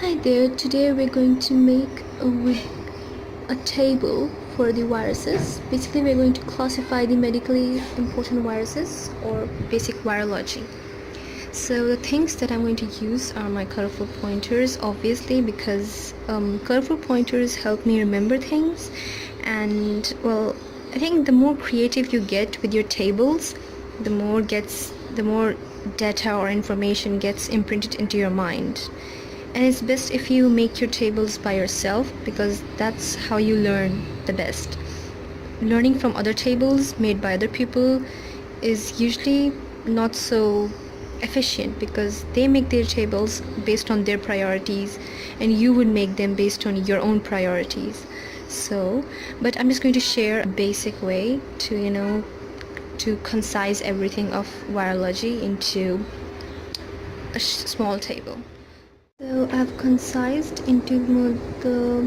Hi there, today we're going to make a table for the viruses. Basically, we're going to classify the medically important viruses or basic virology. So the things that I'm going to use are my colorful pointers, obviously, because colorful pointers help me remember things. And well, I think the more creative you get with your tables, the more data or information gets imprinted into your mind. And it's best if you make your tables by yourself because that's how you learn the best. Learning from other tables made by other people is usually not so efficient because they make their tables based on their priorities and you would make them based on your own priorities. But I'm just going to share a basic way to concise everything of virology into a small table. So I've concised into the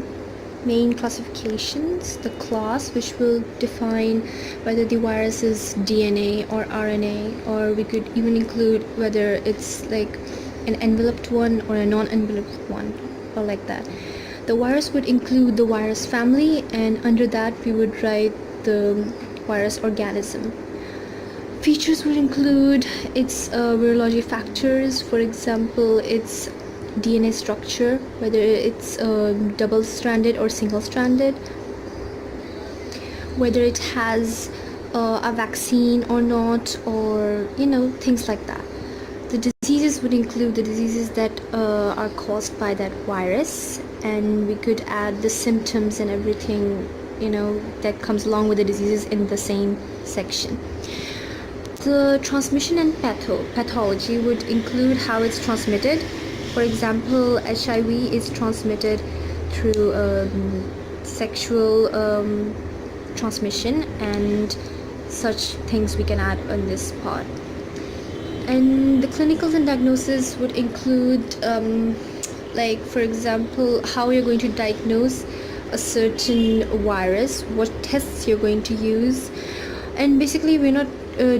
main classifications, the class, which will define whether the virus is DNA or RNA, or we could even include whether it's like an enveloped one or a non-enveloped one, or like that. The virus would include the virus family, and under that we would write the virus organism. Features would include its virology factors, for example, its DNA structure, whether it's double-stranded or single-stranded, whether it has a vaccine or not, or things like that. The diseases would include the diseases that are caused by that virus, and we could add the symptoms and everything that comes along with the diseases in the same section. The transmission and pathology would include how it's transmitted. For example, HIV is transmitted through sexual transmission, and such things we can add on this part. And the clinicals and diagnosis would include, like for example, how you're going to diagnose a certain virus, what tests you're going to use, and basically we're not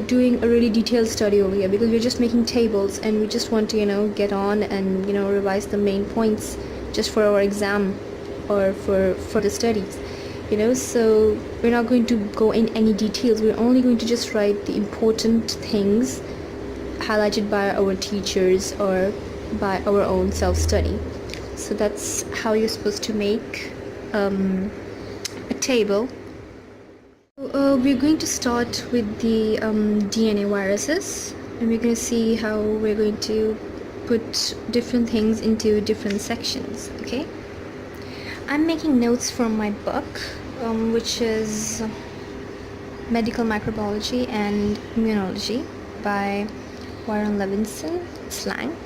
doing a really detailed study over here because we're just making tables and we just want to get on and revise the main points just for our exam or for the studies, so we're not going to go in any details. We're only going to just write the important things highlighted by our teachers or by our own self-study. So that's how you're supposed to make a table. We're going to start with the DNA viruses, and we're going to see how we're going to put different things into different sections. Okay, I'm making notes from my book, which is Medical Microbiology and Immunology by Warren Levinson, Slang.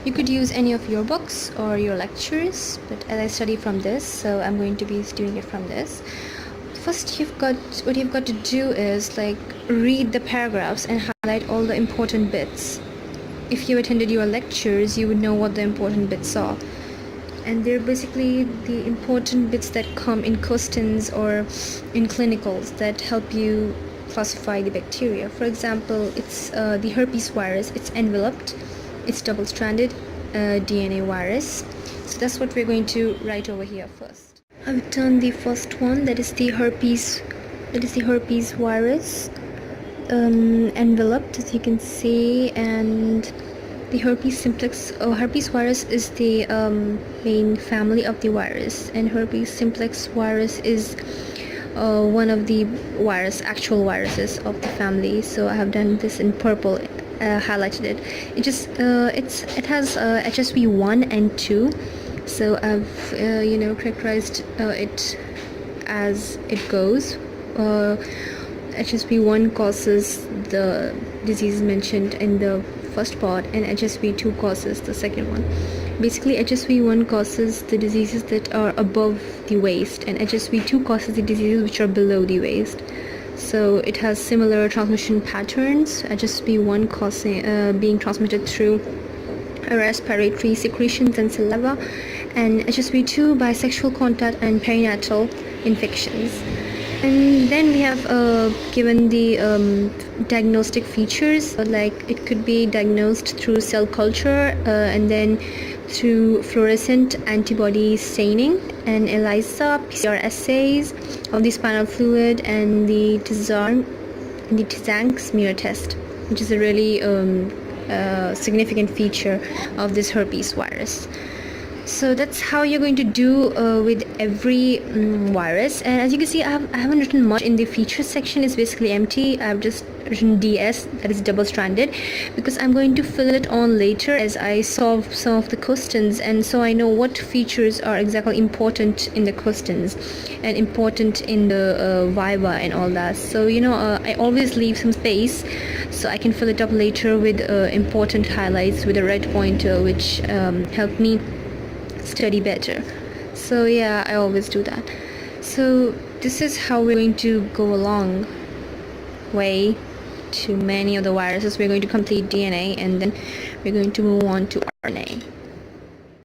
You could use any of your books or your lectures, but as I study from this, so I'm going to be doing it from this. First, what you've got to do is read the paragraphs and highlight all the important bits. If you attended your lectures, you would know what the important bits are. And they're basically the important bits that come in questions or in clinicals that help you classify the bacteria. For example, it's the herpes virus, it's enveloped, it's double-stranded DNA virus. So that's what we're going to write over here first. I've done the first one, that is the herpes virus, enveloped, as you can see, and the herpes simplex. Herpes virus is the main family of the virus, and herpes simplex virus is one of the actual viruses of the family. So I have done this in purple, highlighted it. It has HSV 1 and 2. So I've characterized it as it goes. HSV1 causes the disease mentioned in the first part, and HSV2 causes the second one. Basically, HSV1 causes the diseases that are above the waist, and HSV2 causes the diseases which are below the waist. So it has similar transmission patterns. HSV1 being transmitted through respiratory secretions and saliva, and HSV2 by sexual contact and perinatal infections. And then we have given the diagnostic features, like it could be diagnosed through cell culture and then through fluorescent antibody staining and ELISA PCR assays of the spinal fluid and the Tizank smear test, which is a really significant feature of this herpes virus. So that's how you're going to do with every virus. And as you can see, I haven't written much in the features section. It's basically empty. I've just written DS, that is double stranded, because I'm going to fill it on later as I solve some of the questions, and so I know what features are exactly important in the questions and important in the viva and all that. So I always leave some space so I can fill it up later with important highlights with a red pointer, which help me study better. So yeah, I always do that. So this is how we're going to go along way to many of the viruses. We're going to complete DNA, and then we're going to move on to RNA.